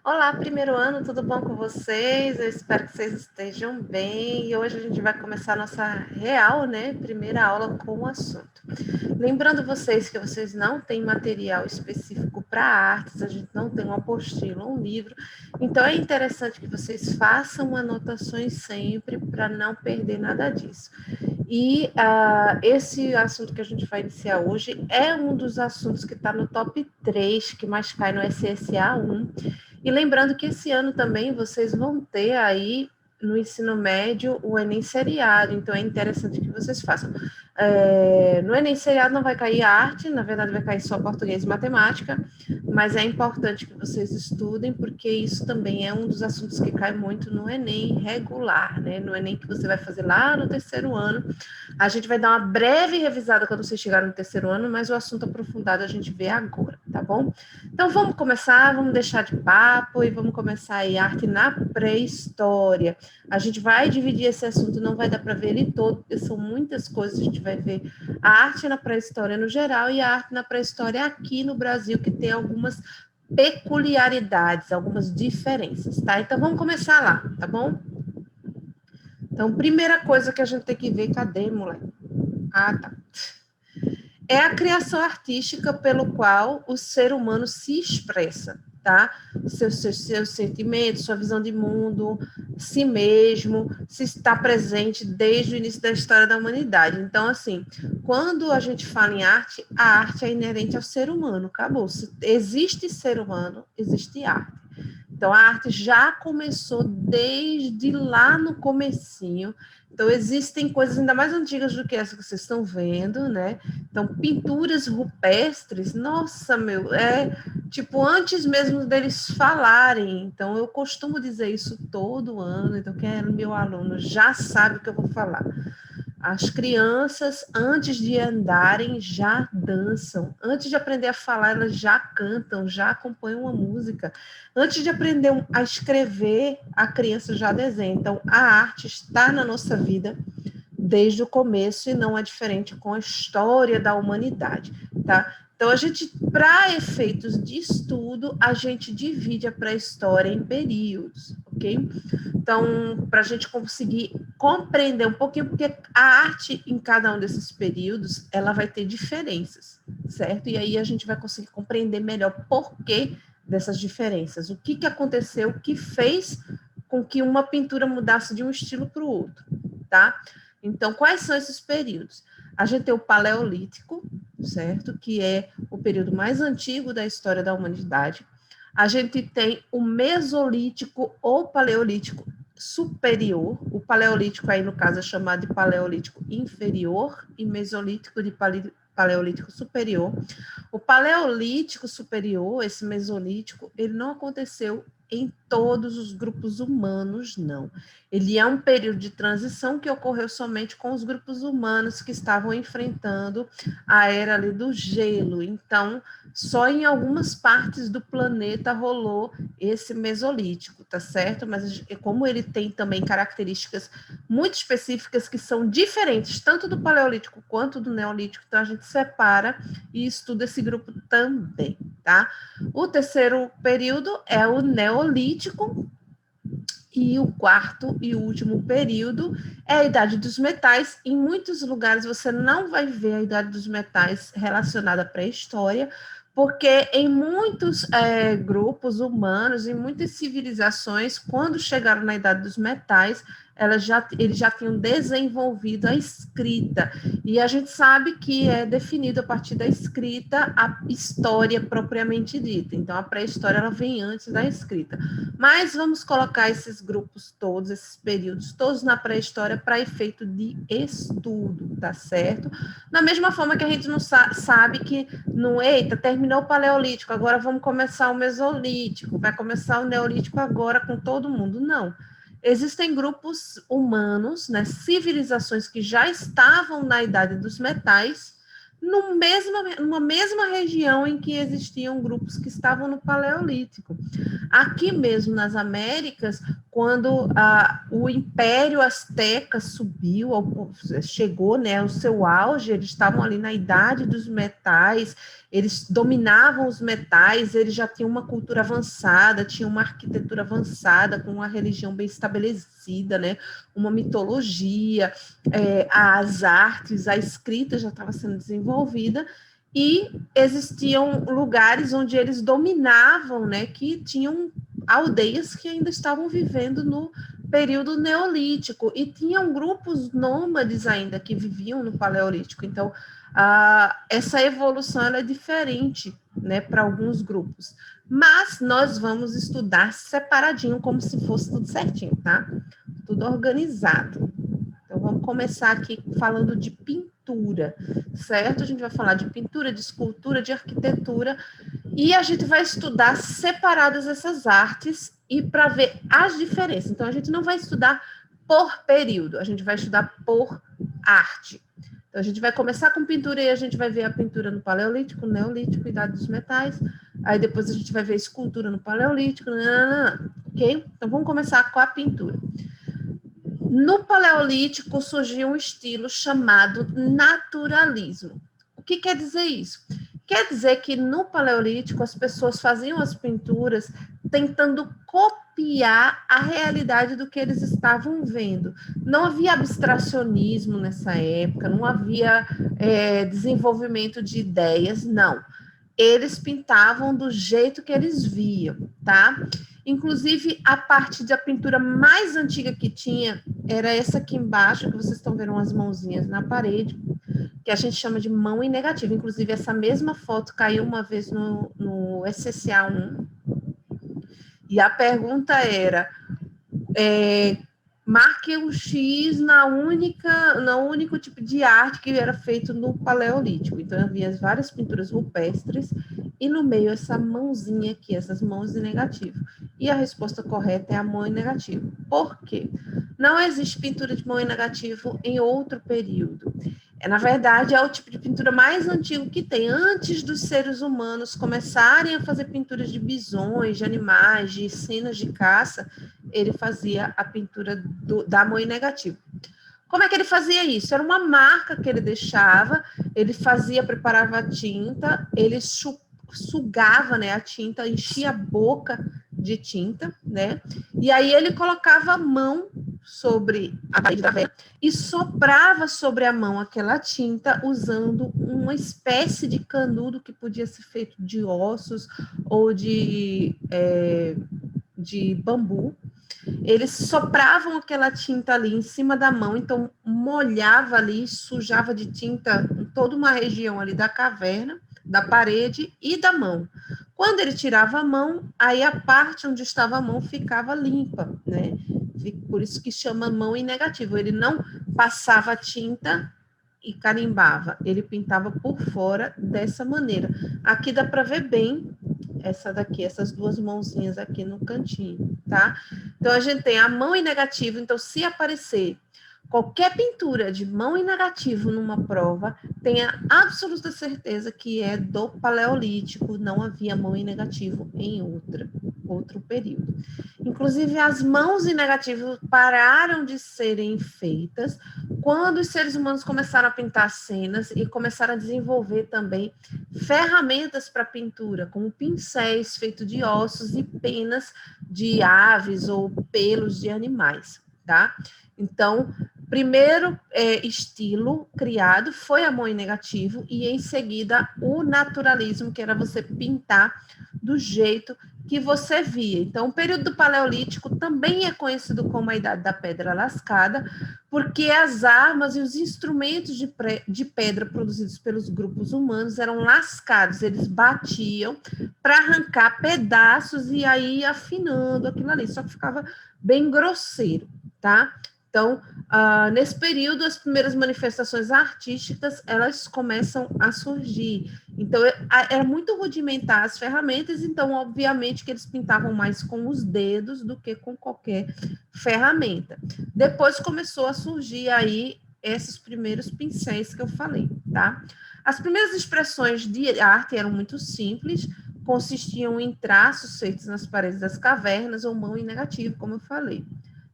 Olá, primeiro ano, tudo bom com vocês? Eu espero que vocês estejam bem. E hoje a gente vai começar a nossa real, primeira aula com o assunto. Lembrando vocês que vocês não têm material específico para artes, a gente não tem uma apostila, um livro. Então é interessante que vocês façam anotações sempre para não perder nada disso. E esse assunto que a gente vai iniciar hoje é um dos assuntos que está no top 3 que mais cai no SSA 1. E lembrando que esse ano também vocês vão ter aí no ensino médio o Enem seriado, então é interessante que vocês façam. No Enem seriado não vai cair arte, na verdade vai cair só português e matemática, mas é importante que vocês estudem, porque isso também é um dos assuntos que cai muito no Enem regular, né? No Enem que você vai fazer lá no terceiro ano. A gente vai dar uma breve revisada quando vocês chegarem no terceiro ano, mas o assunto aprofundado a gente vê agora, tá bom? Então vamos começar, vamos deixar de papo e vamos começar aí arte na pré-história. A gente vai dividir esse assunto, não vai dar para ver ele todo, porque são muitas coisas. A gente vai ver a arte na pré-história no geral e a arte na pré-história aqui no Brasil, que tem algumas peculiaridades, algumas diferenças, tá? Então vamos começar lá, tá bom? Então, primeira coisa que a gente tem que ver, cadê, moleque? Ah, tá. É a criação artística pelo qual o ser humano se expressa, tá? Seus sentimentos, sua visão de mundo, si mesmo, se está presente desde o início da história da humanidade. Então, assim, quando a gente fala em arte, a arte é inerente ao ser humano, acabou. Se existe ser humano, existe arte. Então, a arte já começou desde lá no comecinho. Então, existem coisas ainda mais antigas do que essa que vocês estão vendo, né? Então, pinturas rupestres, nossa, tipo antes mesmo deles falarem. Então, eu costumo dizer isso todo ano. Então, quem é meu aluno já sabe o que eu vou falar. As crianças, antes de andarem, já dançam. Antes de aprender a falar, elas já cantam, já acompanham uma música. Antes de aprender a escrever, a criança já desenha. Então, a arte está na nossa vida desde o começo e não é diferente com a história da humanidade, tá? Então, a gente, para efeitos de estudo, a gente divide a pré-história em períodos, ok? Então, para a gente conseguir compreender um pouquinho, porque a arte em cada um desses períodos, ela vai ter diferenças, certo? E aí a gente vai conseguir compreender melhor por que dessas diferenças, o que aconteceu, o que fez com que uma pintura mudasse de um estilo para o outro, tá? Então, quais são esses períodos? A gente tem o Paleolítico, certo? Que é o período mais antigo da história da humanidade. A gente tem o Mesolítico ou Paleolítico superior. O Paleolítico aí, no caso, é chamado de Paleolítico inferior e Mesolítico de Paleolítico superior. O Paleolítico superior, esse Mesolítico, ele não aconteceu em todos os grupos humanos, não. Ele é um período de transição que ocorreu somente com os grupos humanos que estavam enfrentando a era ali do gelo. Então, só em algumas partes do planeta rolou esse Mesolítico, tá certo? Mas como ele tem também características muito específicas que são diferentes, tanto do Paleolítico quanto do Neolítico, então a gente separa e estuda esse grupo também, tá? O terceiro período é o Neolítico, e o quarto e último período é a Idade dos Metais. Em muitos lugares você não vai ver a Idade dos Metais relacionada à pré-história, porque em muitos grupos humanos, em muitas civilizações, quando chegaram na Idade dos Metais, eles já tinham desenvolvido a escrita. E a gente sabe que é definido a partir da escrita a história propriamente dita. Então, a pré-história ela vem antes da escrita. Mas vamos colocar esses grupos todos, esses períodos todos na pré-história para efeito de estudo, tá certo? Da mesma forma que a gente não sabe que, eita, terminou o Paleolítico, agora vamos começar o Mesolítico, vai começar o Neolítico agora com todo mundo. Não. Existem grupos humanos, né, civilizações que já estavam na Idade dos Metais, numa mesma região em que existiam grupos que estavam no Paleolítico. Aqui mesmo nas Américas, quando o Império Azteca subiu, chegou, né, ao seu auge, eles estavam ali na idade dos metais, eles dominavam os metais, eles já tinham uma cultura avançada, tinham uma arquitetura avançada, com uma religião bem estabelecida, né, uma mitologia, as artes, a escrita já estava sendo desenvolvida, e existiam lugares onde eles dominavam, né, que tinham aldeias que ainda estavam vivendo no período neolítico, e tinham grupos nômades ainda que viviam no paleolítico. Então, essa evolução ela é diferente, né, para alguns grupos. Mas nós vamos estudar separadinho, como se fosse tudo certinho, tá? Tudo organizado. Então, vamos começar aqui falando de pintura, certo? A gente vai falar de pintura, de escultura, de arquitetura, e a gente vai estudar separadas essas artes e para ver as diferenças. Então, a gente não vai estudar por período, a gente vai estudar por arte. Então, a gente vai começar com pintura e a gente vai ver a pintura no Paleolítico, no Neolítico, Idade dos Metais. Aí depois a gente vai ver a escultura no Paleolítico, ok? Então, vamos começar com a pintura. No Paleolítico surgiu um estilo chamado naturalismo. O que quer dizer isso? Quer dizer que no Paleolítico as pessoas faziam as pinturas tentando copiar a realidade do que eles estavam vendo. Não havia abstracionismo nessa época, não havia desenvolvimento de ideias, não. Eles pintavam do jeito que eles viam, tá? Inclusive, a parte da pintura mais antiga que tinha era essa aqui embaixo, que vocês estão vendo umas mãozinhas na parede, que a gente chama de mão em negativo. Inclusive, essa mesma foto caiu uma vez no SCA 1. E a pergunta era, marque um X no único tipo de arte que era feito no Paleolítico. Então, havia várias pinturas rupestres e no meio essa mãozinha aqui, essas mãos em negativo. E a resposta correta é a mão em negativo. Por quê? Não existe pintura de mão em negativo em outro período. Na verdade, é o tipo de pintura mais antigo que tem. Antes dos seres humanos começarem a fazer pinturas de bisões, de animais, de cenas de caça, ele fazia a pintura da mão em negativo. Como é que ele fazia isso? Era uma marca que ele deixava, ele preparava a tinta, ele sugava, né, a tinta, enchia a boca de tinta, né? E aí ele colocava a mão sobre a parede da vela e soprava sobre a mão aquela tinta usando uma espécie de canudo que podia ser feito de ossos ou de bambu. Eles sopravam aquela tinta ali em cima da mão, então molhava ali, sujava de tinta toda uma região ali da caverna, da parede e da mão. Quando ele tirava a mão, aí a parte onde estava a mão ficava limpa, né? Por isso que chama mão em negativo. Ele não passava tinta e carimbava, ele pintava por fora dessa maneira. Aqui dá para ver bem essas duas mãozinhas aqui no cantinho, tá? Então, a gente tem a mão em negativo, então, se aparecer qualquer pintura de mão em negativo numa prova, tenha absoluta certeza que é do Paleolítico, não havia mão em negativo em outro período. Inclusive, as mãos em negativo pararam de serem feitas quando os seres humanos começaram a pintar cenas e começaram a desenvolver também ferramentas para pintura, como pincéis feitos de ossos e penas de aves ou pelos de animais, tá? Então, primeiro estilo criado foi a mão em negativo e, em seguida, o naturalismo, que era você pintar do jeito que você via. Então, o período do Paleolítico também é conhecido como a Idade da Pedra Lascada, porque as armas e os instrumentos de pedra produzidos pelos grupos humanos eram lascados, eles batiam para arrancar pedaços e aí afinando aquilo ali, só que ficava bem grosseiro, tá? Então, nesse período, as primeiras manifestações artísticas, elas começam a surgir. Então, era muito rudimentar as ferramentas, então, obviamente, que eles pintavam mais com os dedos do que com qualquer ferramenta. Depois começou a surgir aí esses primeiros pincéis que eu falei, tá? As primeiras expressões de arte eram muito simples, consistiam em traços feitos nas paredes das cavernas ou mão em negativo, como eu falei.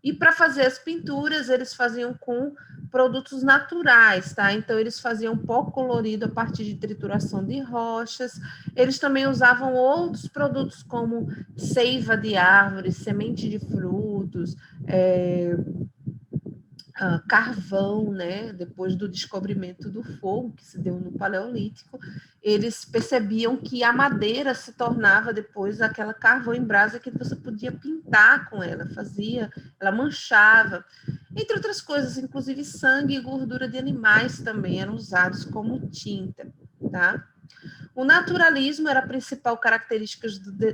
E para fazer as pinturas, eles faziam com produtos naturais, tá? Então, eles faziam pó colorido a partir de trituração de rochas. Eles também usavam outros produtos, como seiva de árvores, semente de frutos, carvão, né? Depois do descobrimento do fogo, que se deu no Paleolítico, eles percebiam que a madeira se tornava depois aquela carvão em brasa que você podia pintar com ela, ela manchava. Entre outras coisas, inclusive sangue e gordura de animais também eram usados como tinta, tá? O naturalismo era a principal característica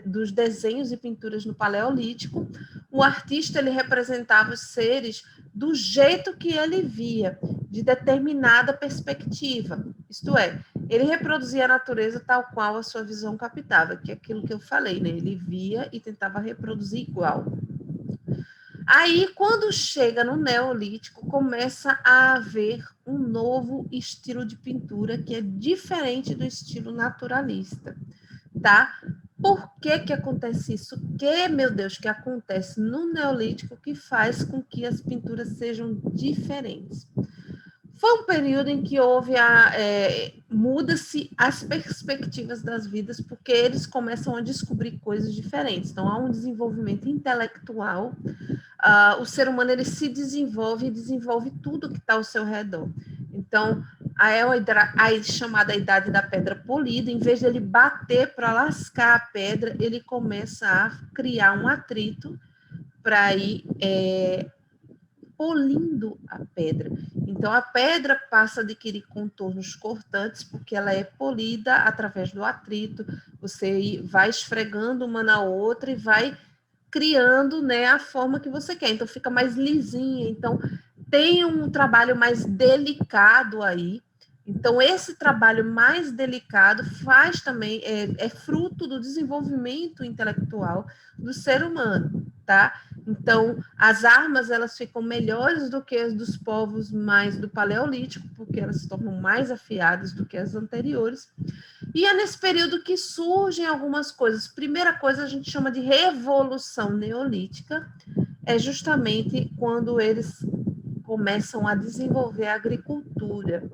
dos desenhos e pinturas no Paleolítico. O artista ele representava os seres do jeito que ele via, de determinada perspectiva. Isto é, ele reproduzia a natureza tal qual a sua visão captava, que é aquilo que eu falei, né? Ele via e tentava reproduzir igual. Aí, quando chega no Neolítico, começa a haver um novo estilo de pintura que é diferente do estilo naturalista, tá? Por que que acontece isso? O que, meu Deus, que acontece no Neolítico que faz com que as pinturas sejam diferentes? Foi um período em que muda-se as perspectivas das vidas, porque eles começam a descobrir coisas diferentes. Então, há um desenvolvimento intelectual. O ser humano ele se desenvolve e desenvolve tudo que está ao seu redor. Então, a chamada Idade da Pedra Polida, em vez de ele bater para lascar a pedra, ele começa a criar um atrito para ir polindo a pedra. Então, a pedra passa a adquirir contornos cortantes, porque ela é polida através do atrito, você vai esfregando uma na outra e vai criando, né, a forma que você quer. Então, fica mais lisinha. Então, tem um trabalho mais delicado aí. Então, esse trabalho mais delicado faz também, é fruto do desenvolvimento intelectual do ser humano, tá? Então, as armas, elas ficam melhores do que as dos povos mais do Paleolítico, porque elas se tornam mais afiadas do que as anteriores. E é nesse período que surgem algumas coisas. Primeira coisa, a gente chama de Revolução Neolítica, é justamente quando eles começam a desenvolver a agricultura.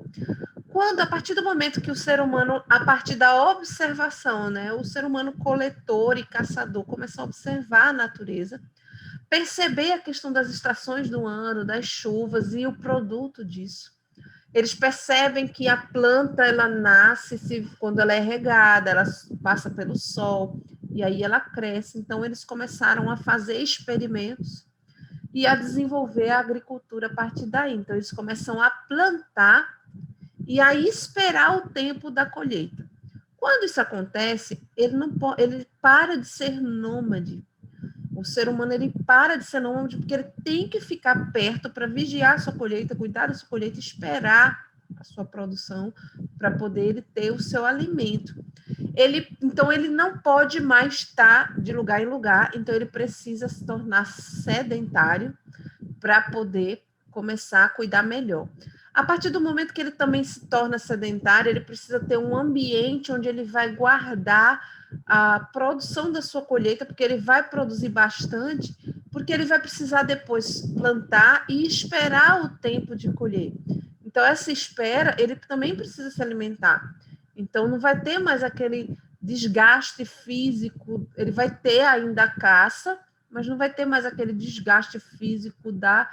A partir do momento que o ser humano, a partir da observação, né, o ser humano coletor e caçador começa a observar a natureza, perceber a questão das estações do ano, das chuvas e o produto disso. Eles percebem que a planta ela nasce quando ela é regada, ela passa pelo sol e aí ela cresce. Então eles começaram a fazer experimentos e a desenvolver a agricultura a partir daí. Então eles começam a plantar e a esperar o tempo da colheita. Quando isso acontece, ele para de ser nômade. O ser humano ele para de ser nômade porque ele tem que ficar perto para vigiar a sua colheita, cuidar da sua colheita, esperar a sua produção para poder ele ter o seu alimento. Então, ele não pode mais estar de lugar em lugar, então ele precisa se tornar sedentário para poder começar a cuidar melhor. A partir do momento que ele também se torna sedentário, ele precisa ter um ambiente onde ele vai guardar a produção da sua colheita, porque ele vai produzir bastante, porque ele vai precisar depois plantar e esperar o tempo de colher. Então, essa espera, ele também precisa se alimentar. Então, não vai ter mais aquele desgaste físico, ele vai ter ainda a caça, mas não vai ter mais aquele desgaste físico da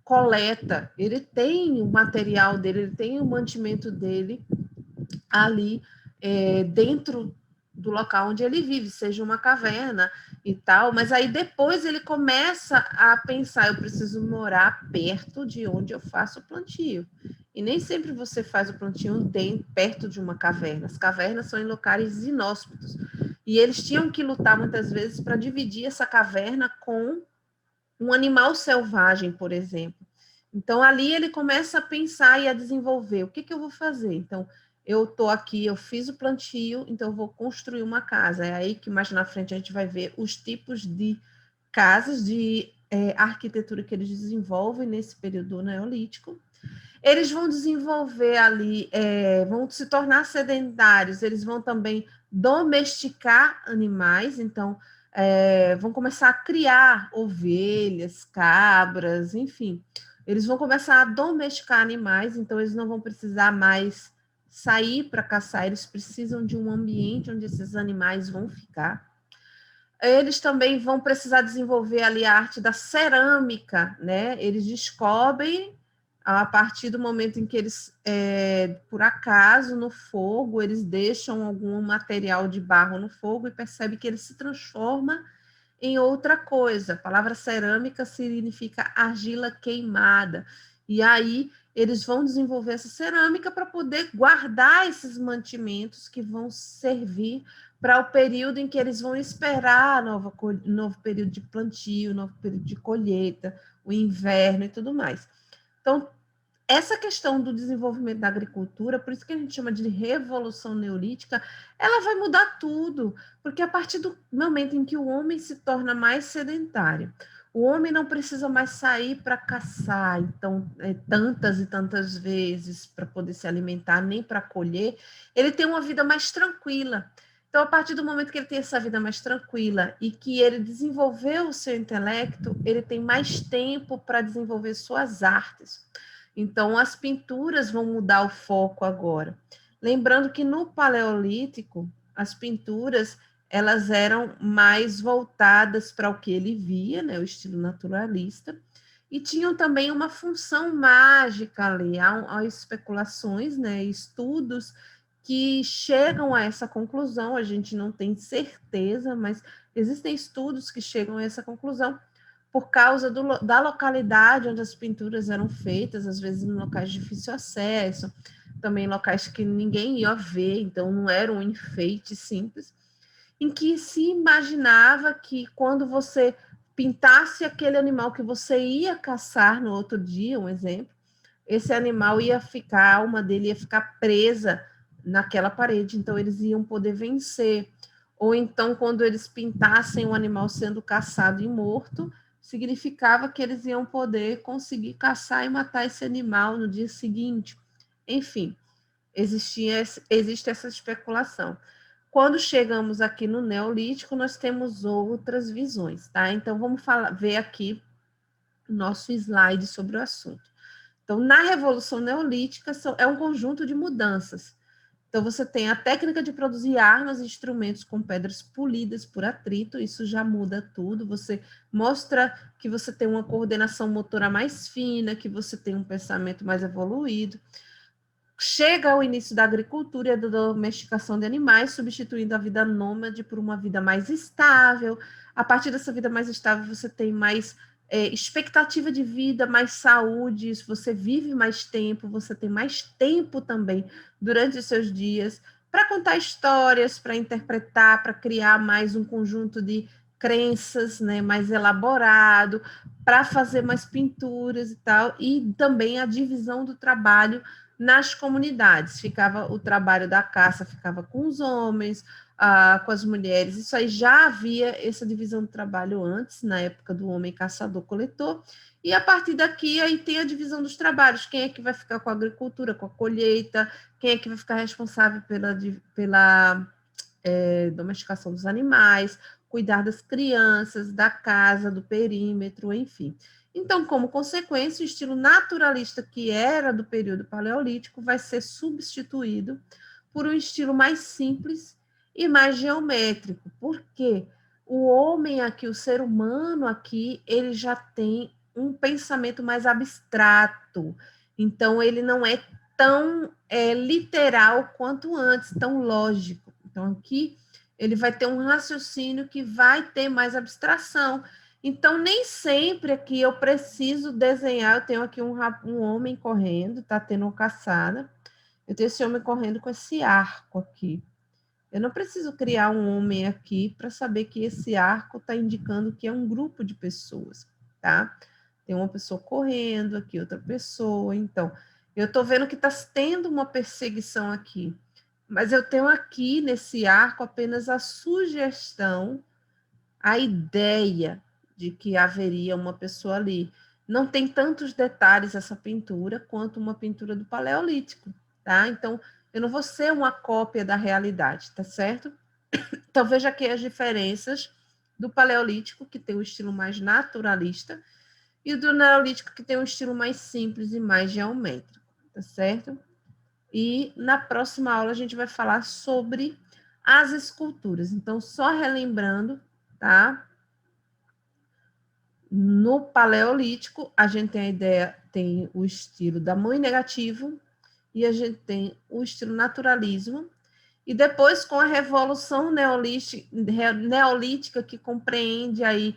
coleta. Ele tem o material dele, ele tem o mantimento dele ali dentro do local onde ele vive, seja uma caverna e tal, mas aí depois ele começa a pensar, eu preciso morar perto de onde eu faço o plantio. E nem sempre você faz o plantio perto de uma caverna. As cavernas são em locais inóspitos. E eles tinham que lutar muitas vezes para dividir essa caverna com um animal selvagem, por exemplo. Então, ali ele começa a pensar e a desenvolver. O que eu vou fazer? Então, eu estou aqui, eu fiz o plantio, então eu vou construir uma casa. É aí que mais na frente a gente vai ver os tipos de casas, de arquitetura que eles desenvolvem nesse período neolítico. Eles vão desenvolver ali, vão se tornar sedentários, eles vão também domesticar animais, então vão começar a criar ovelhas, cabras, enfim. Eles vão começar a domesticar animais, então eles não vão precisar mais sair para caçar, eles precisam de um ambiente onde esses animais vão ficar. Eles também vão precisar desenvolver ali a arte da cerâmica, né? Eles descobrem a partir do momento em que eles, por acaso, no fogo, eles deixam algum material de barro no fogo e percebem que ele se transforma em outra coisa. A palavra cerâmica significa argila queimada. E aí eles vão desenvolver essa cerâmica para poder guardar esses mantimentos que vão servir para o período em que eles vão esperar novo período de plantio, novo período de colheita, o inverno e tudo mais. Então, essa questão do desenvolvimento da agricultura, por isso que a gente chama de revolução neolítica, ela vai mudar tudo, porque a partir do momento em que o homem se torna mais sedentário, o homem não precisa mais sair para caçar, então, tantas e tantas vezes para poder se alimentar, nem para colher, ele tem uma vida mais tranquila. Então, a partir do momento que ele tem essa vida mais tranquila e que ele desenvolveu o seu intelecto, ele tem mais tempo para desenvolver suas artes. Então, as pinturas vão mudar o foco agora. Lembrando que no Paleolítico, as pinturas elas eram mais voltadas para o que ele via, né, o estilo naturalista, e tinham também uma função mágica ali. Há especulações, né, estudos que chegam a essa conclusão, a gente não tem certeza, mas existem estudos que chegam a essa conclusão por causa da localidade onde as pinturas eram feitas, às vezes em locais de difícil acesso, também locais que ninguém ia ver, então não era um enfeite simples, em que se imaginava que quando você pintasse aquele animal que você ia caçar no outro dia, um exemplo, esse animal ia ficar, a alma dele ia ficar presa naquela parede, então eles iam poder vencer. Ou então, quando eles pintassem um animal sendo caçado e morto, significava que eles iam poder conseguir caçar e matar esse animal no dia seguinte. Enfim, existe essa especulação. Quando chegamos aqui no Neolítico, nós temos outras visões, tá? Então, vamos ver aqui o nosso slide sobre o assunto. Então, na Revolução Neolítica, é um conjunto de mudanças. Então, você tem a técnica de produzir armas e instrumentos com pedras polidas por atrito, isso já muda tudo. Você mostra que você tem uma coordenação motora mais fina, que você tem um pensamento mais evoluído. Chega ao início da agricultura e da domesticação de animais, substituindo a vida nômade por uma vida mais estável. A partir dessa vida mais estável, você tem mais expectativa de vida, mais saúde, você vive mais tempo, você tem mais tempo também durante os seus dias para contar histórias, para interpretar, para criar mais um conjunto de crenças, né, mais elaborado, para fazer mais pinturas e tal, e também a divisão do trabalho nas comunidades. Ficava o trabalho da caça, ficava com os homens, com as mulheres. Isso aí já havia essa divisão do trabalho antes, na época do homem caçador-coletor, e a partir daqui aí tem a divisão dos trabalhos. Quem é que vai ficar com a agricultura, com a colheita, quem é que vai ficar responsável pela domesticação dos animais, cuidar das crianças, da casa, do perímetro, enfim. Então, como consequência, o estilo naturalista que era do período paleolítico vai ser substituído por um estilo mais simples e mais geométrico. Por quê? O homem aqui, o ser humano aqui, ele já tem um pensamento mais abstrato. Então, ele não é tão literal quanto antes, tão lógico. Então, aqui ele vai ter um raciocínio que vai ter mais abstração. Então, nem sempre aqui eu preciso desenhar. Eu tenho aqui um homem correndo, está tendo uma caçada. Eu tenho esse homem correndo com esse arco aqui. Eu não preciso criar um homem aqui para saber que esse arco está indicando que é um grupo de pessoas, tá? Tem uma pessoa correndo aqui, outra pessoa. Então, eu estou vendo que está tendo uma perseguição aqui. Mas eu tenho aqui nesse arco apenas a sugestão, a ideia de que haveria uma pessoa ali. não tem tantos detalhes essa pintura quanto uma pintura do Paleolítico, tá? Então, eu não vou ser uma cópia da realidade, tá certo? Então, veja aqui as diferenças do Paleolítico, que tem um estilo mais naturalista, e do Neolítico, que tem um estilo mais simples e mais geométrico, tá certo? E na próxima aula a gente vai falar sobre as esculturas. Então, só relembrando, tá? No Paleolítico, a gente tem a ideia, tem o estilo da mãe negativo, e a gente tem o estilo naturalismo, e depois com a Revolução Neolítica, que compreende aí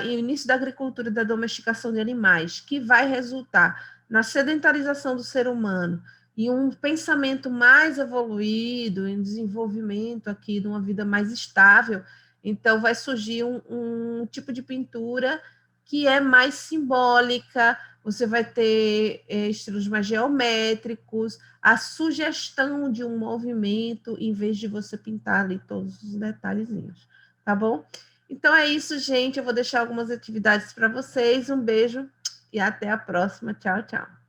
o início da agricultura e da domesticação de animais, que vai resultar na sedentarização do ser humano e um pensamento mais evoluído, em desenvolvimento aqui de uma vida mais estável. Então, vai surgir um tipo de pintura que é mais simbólica, você vai ter estilos mais geométricos, a sugestão de um movimento, em vez de você pintar ali todos os detalhezinhos, tá bom? Então é isso, gente. Eu vou deixar algumas atividades para vocês. Um beijo e até a próxima. Tchau, tchau.